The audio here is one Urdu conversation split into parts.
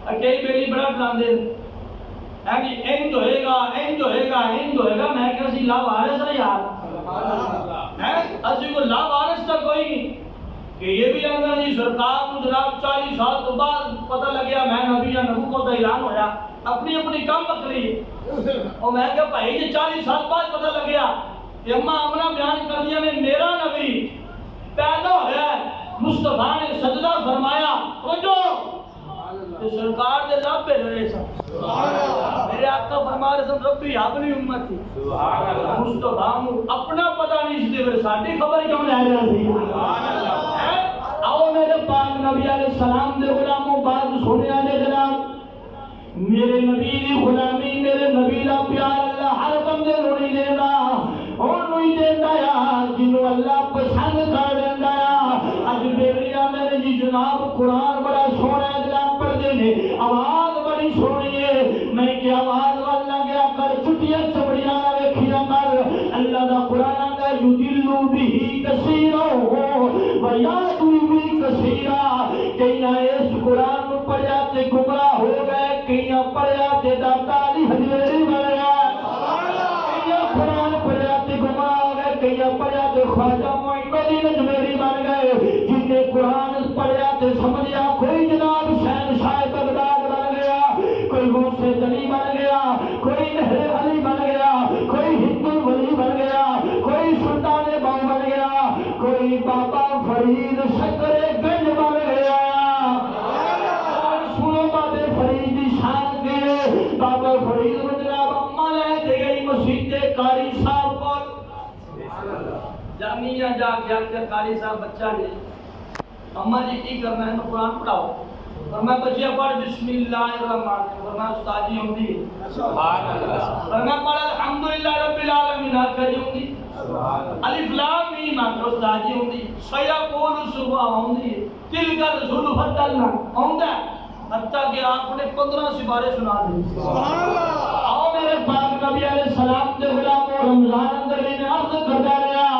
کئی بیلی بڑا ڈراندے ہے کہ اینج ہوئے گا اینج ہوئے گا اینج ہوئے گا. میں کہ اسی لا وارث ہے یار ہے اسی کو لا وارث تک کوئی نہیں کہ یہ بھی آگا جی سرکار کو جناب 40 سال تو بعد پتہ لگیا میں نبی یا نبوت کا اعلان ہویا اپنی اپنی کم بکری اور میں کہ بھائی جی 40 سال بعد پتہ لگیا کہ اماں امنا بیان کر دیا نے میرا نبی پیدا ہوا ہے مصطفیٰ نے سجدہ فرمایا توجہ کہ سرکار دے لب پہ رہے سن میرے آقا فرما رہے سن ربی اپنی امت تھی مصطفیٰ اپنا پتہ نہیں اس دے ساڈی خبر کیوں لے رہا سی. آؤ میرے پاک نبی علیہ السلام دے غلاموں بات سنے آنے جناب میرے نبی دی غلامی میرے نبی دا پیار اللہ ہر بندے نو نہیں دیندا اور نہیں دیندا یا جنوں اللہ پسند کر دیندا یا اج بیلیاں نے جی جناب قرآن بڑا سونا ہے جناب پڑھدے نے آواز بڑی سونی ہے میں کہ آواز والا گیا کر چھٹیاں چمڑیاں ویکھیا کر اللہ دا قرآن دا یذلو به کثیرا و یادو به کثیرا کئی اس قرآن کو پڑھیا تے گمراہ ہو گئے کئی پڑھیا تے داتا علی حجویری بن گیا کئی قرآن پڑھیا تے گمراہ ہو گئے کئی پڑھیا تے خواجہ معین الدین اجمیری بن گئے جن نے قرآن پڑھیا تے سمجھیا کوئی جناب شہنشاہ بغداد بن گیا کوئی غوث دلی بن گیا کوئی نہر علی بن گیا کوئی ہند الولی بن گیا کوئی سلطان باؤ بن گیا کوئی بابا فرید شکر گنج بن گیا. سنو بابے فرید دی شان کے بابا فرید کو جناب اما لے دے گئی مسجد قاری صاحب کو جامعہ جا کے قاری صاحب بچہ لے اما جی کی کرنا ہے قرآن پڑھاؤ اور میں بچیا پڑھ بسم اللہ الرحمن الرحیم اور میں استاد جی ہوں گی سبحان اللہ اور میں پڑھ الحمدللہ رب العالمین آکھا جی ہوں گی الف لام میم آکھا استاد جی ہوں گی سیقول صبح ہوں گی تلک الرسول فضلنا ہوں گا حتیٰ کہ آپ نے 15 سپارے سنا دیں سبحان اللہ. آؤ میرے پاک نبی علیہ السلام دے غلاموں رمضان اندر میں عرض کرتا رہا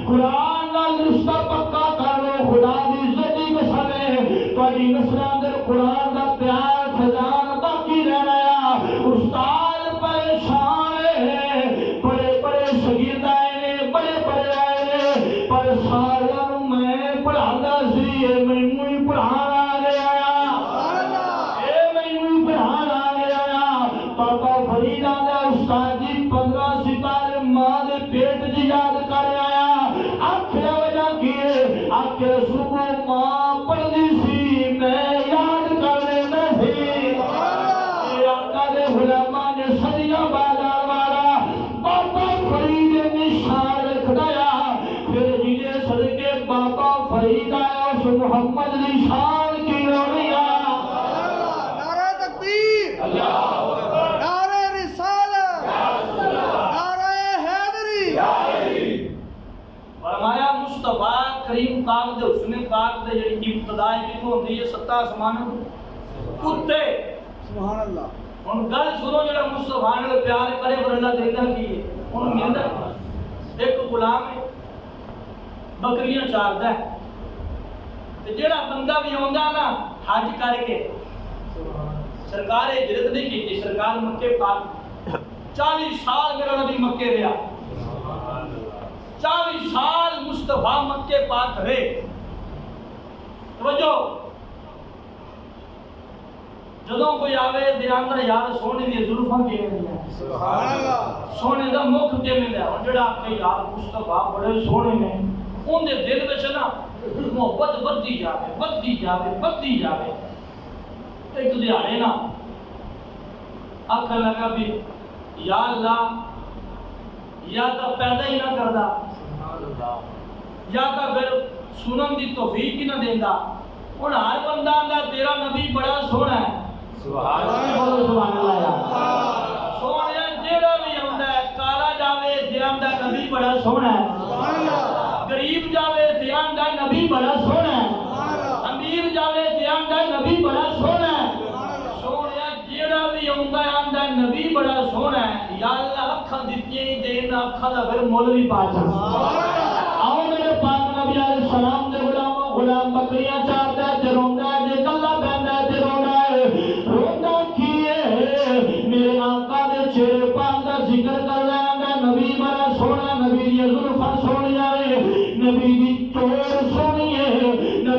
قرآن نال رشتہ پکا کر لو خدا دی عزت دی قسم ہے تہاڈی نسلاں اندر قرآن دا پیار فیضان باقی رہنا ہے. استاد پریشان ہے بڑے بڑے شاگرد آئے نے بڑے بڑے آئے نے پر سارے میں پڑھاتا سی مینوں ہی پڑھانا آ گیا بابا فرید آدھا استاد جی 15 سپارے ماں دے پیٹ جی یاد کر آیا آخر وجہ کیے آخر صبح ماں پڑھتی سی میں یاد کر لینا سی آقا دے غلاماں نے صدیاں بازار والا بابا فرید نشان رکھدایا پھر جنہیں صدقے بابا فرید آیا اس محمد نشان کی روڑیا نعرہ تکبیر اللہ فرمایا مصطفیٰ کریم پاک دے حسن پاک دے جڑی ابتدا کتوں ہوندی ہے 7 آسمان کتے سبحان اللہ. ہن گل سنو جڑا مصطفیٰ نال پیار کرے پر اللہ دیندا کی ہے ہن ملدا ایک غلام ہے بکریاں چاردا ہے تے جڑا بندہ بھی ہوندا نا حج کر کے سرکار ہجرت نہیں کیتی سرکار مکے پاک 40 سال میرا نبی مکے رہا 40 سال مصطفیٰ مکے پاک رہے. توجہ جدوں کوئی آوے دیاندا یار سونے دی زلفاں کیویں ہیں سبحان اللہ سونے دا مکھ کیویں ہے ہن جڑا کہ یار مصطفیٰ بڑے سونے نے اون دے دل وچ نا محبت ودی جاوے ایک دیہاڑے نا آکھن لگا بھی یا اللہ یا تا پیدا ہی نہ کردا یا تا پھر سنن دی توفیق ہی نہ دیندا ہن ہر بندہ آندا تیرا نبی بڑا سوہنا ہے سبحان اللہ سونے جیڑا بھی آندا ہے کالا جاوے تے آندا نبی بڑا سوہنا ہے سبحان اللہ غریب جاوے تے آندا نبی بڑا سوہنا ہے سبحان اللہ امیر جاوے تے آندا نبی بڑا سوہنا ہے سونے جیڑا بھی آندا نبی بڑا سوہنا ہے یا اللہ اکھاں دتیاں ہی دین اکھاں دا پھر مول بھی پا جا آؤ میرے پاک نبی علیہ السلام دے غلام بکریاں چاردا تے روندا ہے جے کلا بہندا تے روندا ہے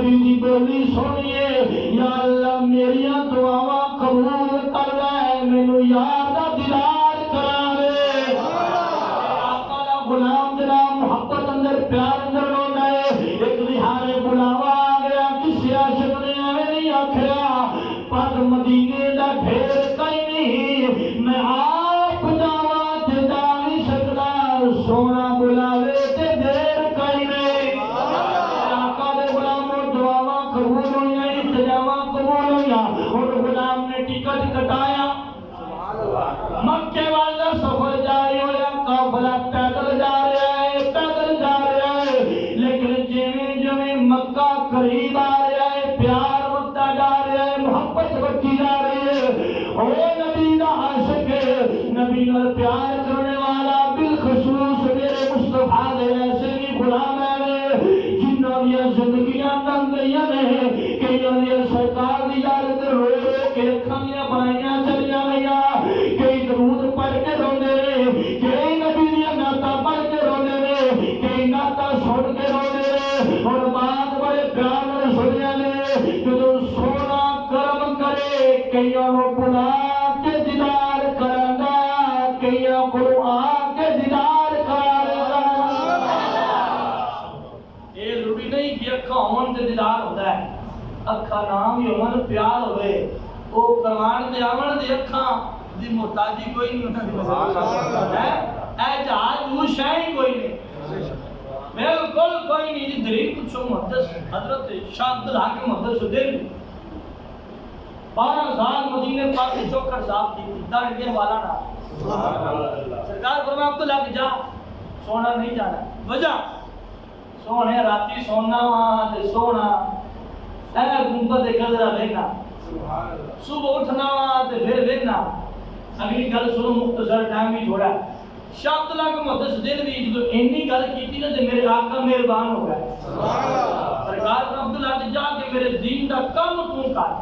نبی دی بولی سنیے یا اللہ میری دعاواں قبول کر لے مینوں یار دا دیدار کرا دے آقا دا غلام جناب محبت اندر پیار اندر روندا ہے ایک دہاڑے بلاوا آ گیا کسی عاشق نے ایویں نہیں آکھیا پر مدینے دا ڈھیر کئی نہیں میں آپ جاواں تے جا نہیں سکدا سونا بلاوے تے دیر کئی نہیں آقا دے غلاموں دعاواں قبول ہوئیاں انتظاماں قبول ہوئیاں اور غلام نے ٹکٹ کٹایا مکے والا سفر جاری ہویا قافلہ پیدل جا رہا ہے لیکن جویں جویں مکہ قریب آ رہا ہے پیار بڑھتا جا رہا ہے محبت بڑھتی جا رہی ہے او نبی دا عاشق نبی نال پیار کرنے والا بالخصوص میرے مصطفیٰ دے ایسے بھی غلام ہیں جنہاں دی زندگیاں لنگ گئیاں نے کئیاں دی سرکار دی یاد تے رو رو کے اکھاں دیاں بنائیاں چلیاں گئیاں کئی درود پڑھ کے روندے نے کئی نبی دی نعتاں پڑھ کے روندے نے کئی نعتاں سن کے روندے نے اور بات بڑے پیار نال سنیا نے جدوں سونا کرم کرے کئیاں نوں بلا کے دیدار کراندا کئیاں کولوں آ کے دیدار کراندا اے ضروری نہیں کہ اکھاں ہون تے دیدار ہوندا ہے اکھاں نام ہی ہون پیار ہوئے او کروان دے آون دے اکھاں دی محتاجی کوئی نہیں ہوتا ہے اے جہاز وہ شاہی کوئی نہیں بالکل کوئی نہیں جی دلیل پوچھو محدث حضرت شاہ عبدالحق محدث دل 12 سال مدینے پاک کی چوکھٹ صاف کی داڑھی والا نہ سرکار فرمایا عبدالحق جا سونا نہیں جانا وجہ سونے راتی سونا وہاں تے سونا اے گنبد گزرا لینا صبح اٹھنا وہاں تے پھر لینا اگلی گل سنو مختصر ٹائم بھی تھوڑا شاہ عبدالحق محدث دل بھی جو اینی گل کیتی نا تے میرے آقا مہربان ہو گئے سرکار عبدالحق جا کے میرے دین دا کم تو کر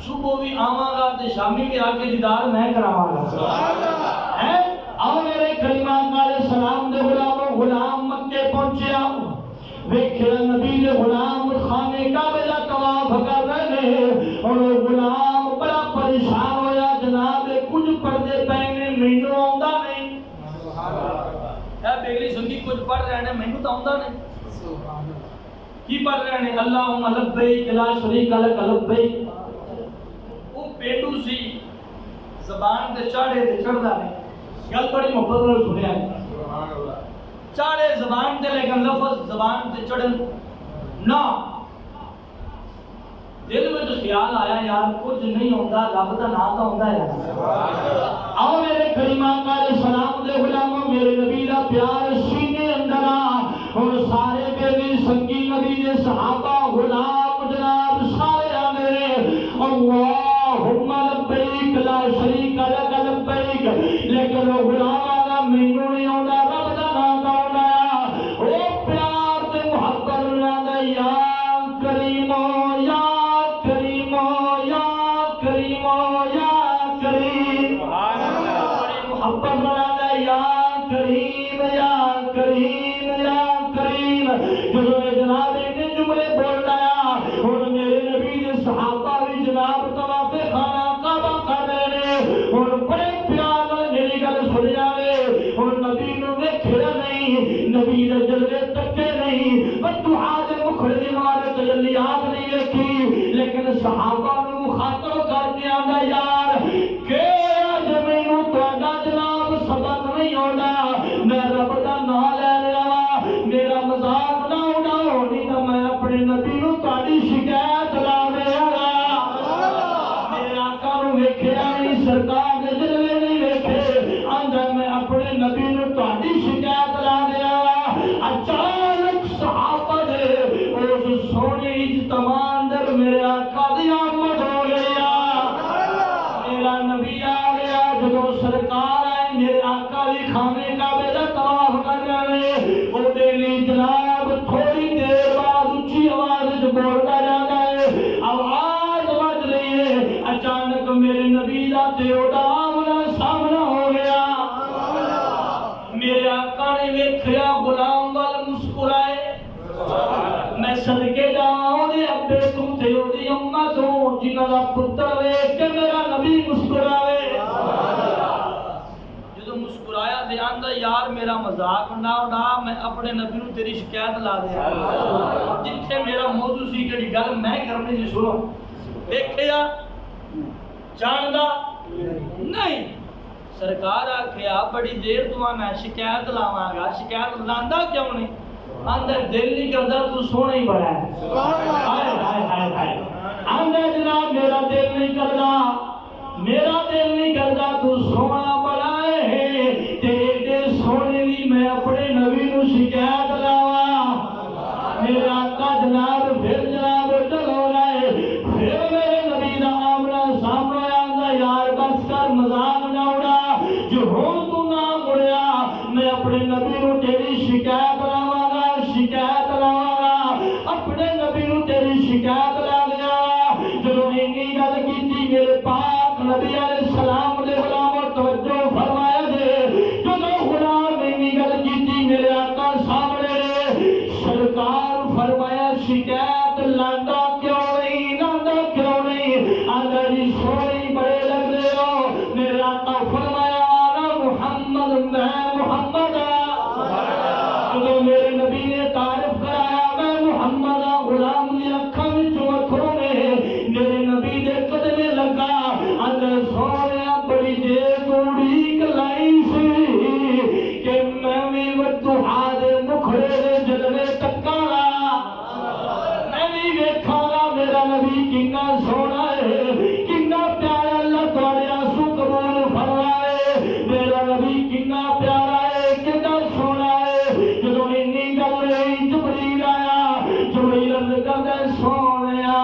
صبح بھی آواں گا تے شامی بھی آ کے دیدار میں کراواں گا ہیں آو میرے کریمہ علیہ السلام دے غلام مکے پہنچیا ویکھیا نبی دے غلام خانے کعبہ دا طواف کر رہے نے اور غلام بڑا پریشان ہویا جناب کچھ پڑھدے پے نے مینوں آوندا نہیں اے بیلی سنگی کچھ پڑھ رہے نے مینوں تا آوندا نہیں کی پڑھ رہے نے اللہم لبیک لا شریک لک لبیک او پیٹو سی زبان تے چاڑے تے چڑھدا نہیں گل بڑی محبت نال سنیا سبحان اللہ چاڑے زبان تے لیکن لفظ زبان تے چڑھن نہ دل میں تو خیال آیا یار کچھ نہیں ہوندا رب دا نام تا ہوندا ہے آؤ میرے کریمہ علیہ السلام دے غلاموں میرے نبی دا پیار سینے اندر اور سارے بیلی سنگی نبی دے صحابہ غلام جناب سارے آنے اللہم لبیک لا شریک لک لبیک لیکن غلام آنا مینوں نہیں ہوندا رب دا نام تا ہوندا او پیار تے محبت رہندا یا کریم یا کریم یا کریم یا کریم سبحان اللہ بڑی محبت رہندا یا کریم یا کریم یا کریم جو جناب نے جملے بولدا اور میرے نبی دے صحابہ بھی جناب طواف خانہ کعبہ کر رہے نے اور بڑے پیار نال میری گل سن جاوے اور نبی نو ویکھیا نہیں نبی دے جلوے تکے نہیں بدعا دے مخڑ دی مار تجلیات نہیں ویکھی لیکن صحابہ نو مخاطب کر کے آندا یار کہ اج مینوں تہاڈا جناب سبق نہیں آوندا میں رب دا نام لے رہا میرا مذاق نہ اڑاؤ نہیں تے میں اپنے نبی نو تہاڈی شکایت لا دیا گا میرے آقا نو ویکھیا نہیں سرکار دے جلوے نہیں ویکھے آندا میں اپنے نبی نو تہاڈی شکایت لا دیا گا اچانک صحابہ دے اس سونے اجتماع اندر میرے آقا دی آمد ہو گئی میرا نبی آ گیا جدوں سرکار آئے میرے آقا بھی خانے کعبے دا طواف کر رہے او دے لیے جناب تھوڑی دیر بعد اونچی آواز وچ بولدا جاندا ہے آواز بج رہی ہے اچانک میرے نبی دا تے اودا آمنا سامنا ہو گیا میرے آقا نے ویکھیا غلام وال مسکرائے میں صدقے جاواں دے بیٹے تو تے دی اماں تو جنہاں دا پتر ویکھ کے میرا نبی مسکراوے جدوں مسکرایا تے آندا یار میرا مذاق نہ اڑا میں اپنے نبی نوں تیری شکایت لا دیا جتھے میرا موضوع سی جڑی گل میں کرنی سی سنو دیکھیا جاندا نہیں سرکار آکھیا بڑی دیر تو میں شکایت لاواں گا شکایت لاندا کیوں نہیں اندر دل نہیں کردا تو سونا ہی بڑا ہے ہائے ہائے ہائے ہائے اندر جناب میرا دل نہیں کردا میرا دل نہیں کردا تو سونا بڑا ہے تیرے سونے دی میں اپنے نبی نو شکایت لاواں میرا آقا جناب پھر جناب چلو گئے پھر میرے نبی دا آمنا سامنے آندا یار بس کر مذاق نہ اڑا جو ہوں تو نہ مڑیا میں اپنے نبی نو تیری شکایت لاواں گا شکایت لاواں گا اپنے نبی نو تیری شکایت لا گیا جدوں اینی گل کیتی میرے پاک نبی علیہ السلام دے غلام توجہ فرمایا دے جدوں غلام اینی گل کیتی میرے آقا سامنے سرکار فرمایا شکایت لاندا کیوں نہیں لاندا کیوں نہیں آندا جی سونے بڑے لگ رہے ہو میرے آقا فرمایا انا محمد میں محمد جدوں میرے نبی نے تعارف کرایا میں محمد غلام دی اکھاں وچوں اکھروں نے میرے نبی دے قدمے لگا آندا سونیا بڑی دیر اڑیک لائی سی کہ میں وی وضحا دے مکھڑے دے جلوے تکاں میں بھی ویکھاں گا میرا نبی کنا سونا ہے کنا پیارا اللہ تواڈے آنسو قبول فرمائے میرا نبی کنا پیارا ہے کنا سونا ہے جدوں اینی گل ہوئی جبریل آیا جبریل عرض کردا سونیا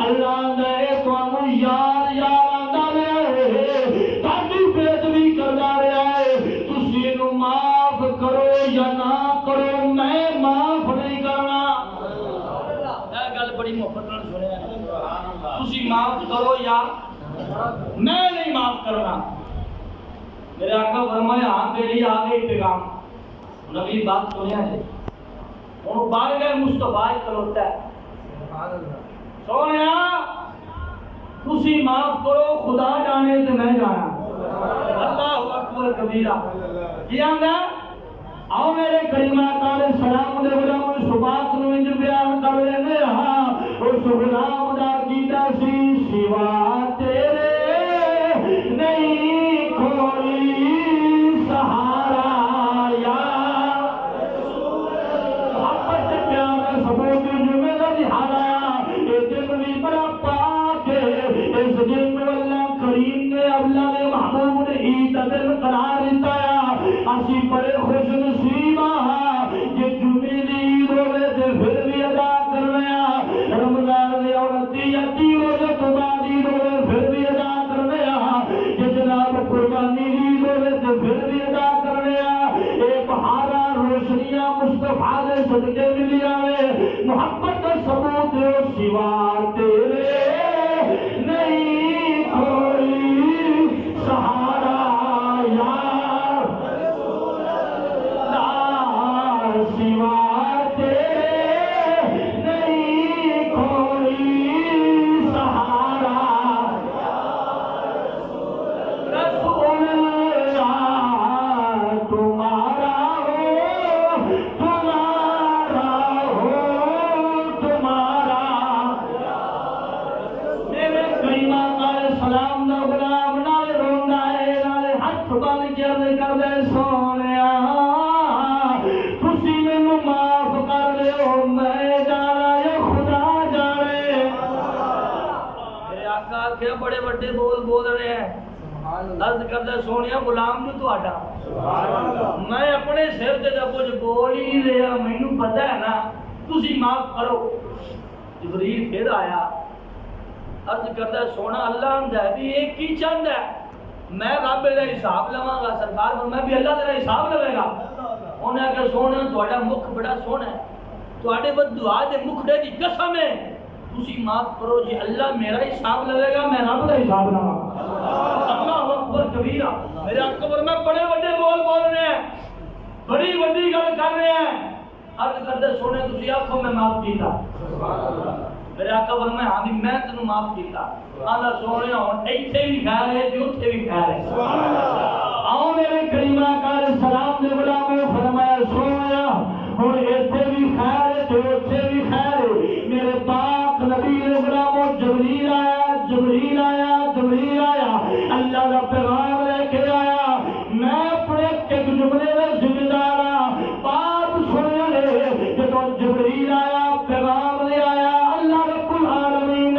اللہ دے تانوں یار یار آندا رہے تہاڈی بےادبی کردا رہا ہے تسی اینوں معاف کرو یا نہ کرو میں معاف نہیں کرنا اے گل بڑی محبت نال سنیا تسی معاف کرو یا میں نہیں معاف کرنا میرے آقا فرمایا ہاں میری آ گئی پیغام نبی بات سنیا ہے ہن بارگاہ مصطفی کھلوتا ہے سونیا تسی معاف کرو خدا جانے تے میں جانا اللہ اکبر کبیرہ جی آندا آؤ میرے کریم آقا علیہ السلام دے غلام اس بات نو انج بیان کر لینے ہاں اس غلام دا کیتا سی سوا تیرے نہیں کوئی سہارا یا محبت پیار ثبوت جمعہ دا دہاڑا اے دل بھی بڑا پاک ہے اس دن میں اللہ کریم نے اللہ نے محبوب نے عید دن قرار دیتا ہے اسی بڑے خوش نصیب ہاں کہ جمعے دی عید ہوے تے پھر بھی ادا کرنے آ رمضان دی 29 روزے تو بعد عید ہوے پھر بھی ادا کرنے آ کہ جناب قربانی دی عید ہوے تے پھر بھی ادا کرنے آ اے بہارا روشنیاں مصطفیٰ دے صدقے ملی آوے محبت کا ثبوت سوا تیرے نہیں کوئی سہارا یار سوا تیرے نہیں کوئی سہارا رسول اللہ تمہارا ہو تمہارا میرے کریم آقا علیہ السلام دا غلام نال روندا ہے نال ہاتھ بن کے عرض کردے سونیا تسی مینوں معاف کر دیو میں جانا یا خدا جانے میرے آقا آکھیا بڑے بڑے بول رہے ہیں عرض کردے سونیا غلام نوں تہاڈا میں اپنے سر تے دا کچھ بول ہی نہیں رہا مینوں پتہ ہے نا تسی معاف کرو جبریل پھر آیا عرض کردا سونا اللہ ہوندا ہے بھی یہ کی چاہندا ہے میں رب دا حساب لواں گا سرکار فرمایا بھی اللہ تیرا حساب لوے گا انہیں آخیا سونا تہاڈا مکھ بڑا سونا ہے تہاڈے بددعا دے مکھڑے دی قسم ہے تسی معاف کرو جی اللہ میرا حساب لوے گا میں رب دا حساب لواں اللہ اکبر کبیرہ میرے اکبر میں بڑے بڑے بول رہے ہیں بڑی بڑی گل کر رہے ہیں عرض کرتے سونے تسی آنکھوں میں معاف کیتا میرے آقا فرمایا ہاں بھی میں تینوں معاف کیتا آندا سونے ہن ایتھے بھی خیر ہے تے اوتھے بھی خیر ہے سبحان اللہ آؤ میرے کریم آقا علیہ السلام نے غلاموں فرمایا سونے ہن ایتھے بھی خیر ہے تے اوتھے بھی خیر ہے میرے پاک نبی نے غلاموں جبریل آیا اللہ کا پیغام لے کے آیا میں اپنے ایک جملے میں ذمہ دار ہاں بات سننے لے جب جبریل آیا پیغام لے آیا اللہ رب العالمین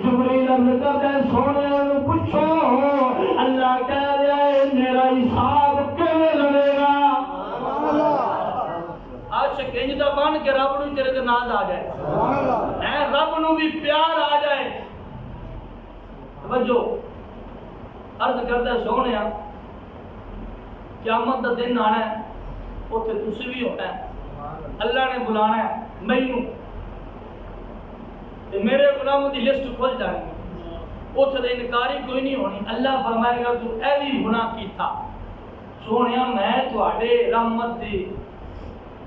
جبریل عرض کرتا ہے سونے پوچھو اللہ کہہ رہا ہے میرا حساب کیویں لگے گا عاشق انج دا بن کے رب نوں تیرے تے ناز آ جائے اے رب نوں بھی پیار آ جائے توجہ عرض کرتا ہے سونے قیامت کا دن آنا ہے اوتھے تسی بھی ہونا ہے اللہ نے بلانا ہے مینوں تے میرے غلاموں دی لسٹ کھل جانی اوتھے تے انکاری کوئی نہیں ہونی اللہ فرمائے گا تو اے بھی گناہ کیتا سونیا میں تواڈے رحمت دی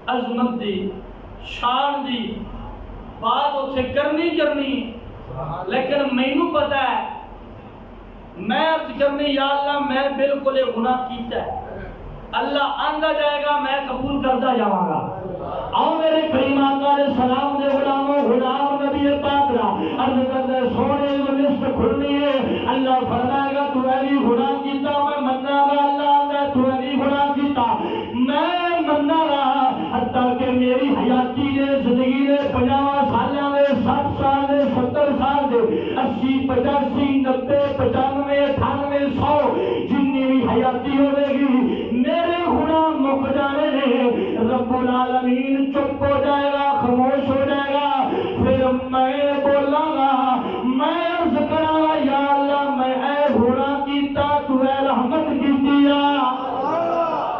عظمت دی شان دی بات اوتھے کرنی لیکن مینوں پتہ ہے میں عرض کرنی یا اللہ میں بالکل گناہ کیتا ہے اللہ آندا جائے گا میں قبول کرتا جاواں گا آؤ میرے کریم آقا علیہ السلام دے غلاموں غلام نبی پاک را عرض کرتے سونے لسٹ کھلنی ہے اللہ فرمائے گا تو ایوی گناہ کیتا میں مننا گا اللہ آندا تو ایوی گناہ کیتا میں مننا گا حتیٰ کہ میری حیاتی نے زندگی نے 50 سالاں دے 60 سال دے 70 سال دے 80 85 90 95 98 100 جتنی بھی حیاتی ہوے گی میرے گناہ مک جانے نے رب العالمین چپ ہو جائے گا خاموش ہو جائے گا پھر میں بولاں گا میں عرض کراں گا یا اللہ میں اے گناہ کیتا تو اے رحمت کیتی یا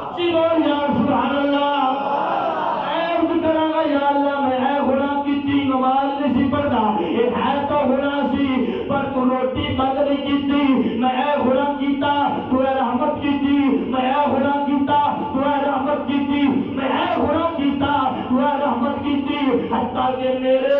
اچھی بول یا سبحان اللہ اے عرض کراں گا یا اللہ میں اے گناہ کیتی نماز نہیں پڑھدا یہ ہے تو گناہ سی پر تو روٹی بند نہیں کیتی میں اے گناہ کیتا تو اے رحمت کیتی میں اے گناہ کیتا تو اے رحمت کیتی میں اے گناہ کیتا تو اے رحمت کیتی حتیٰ کہ میرے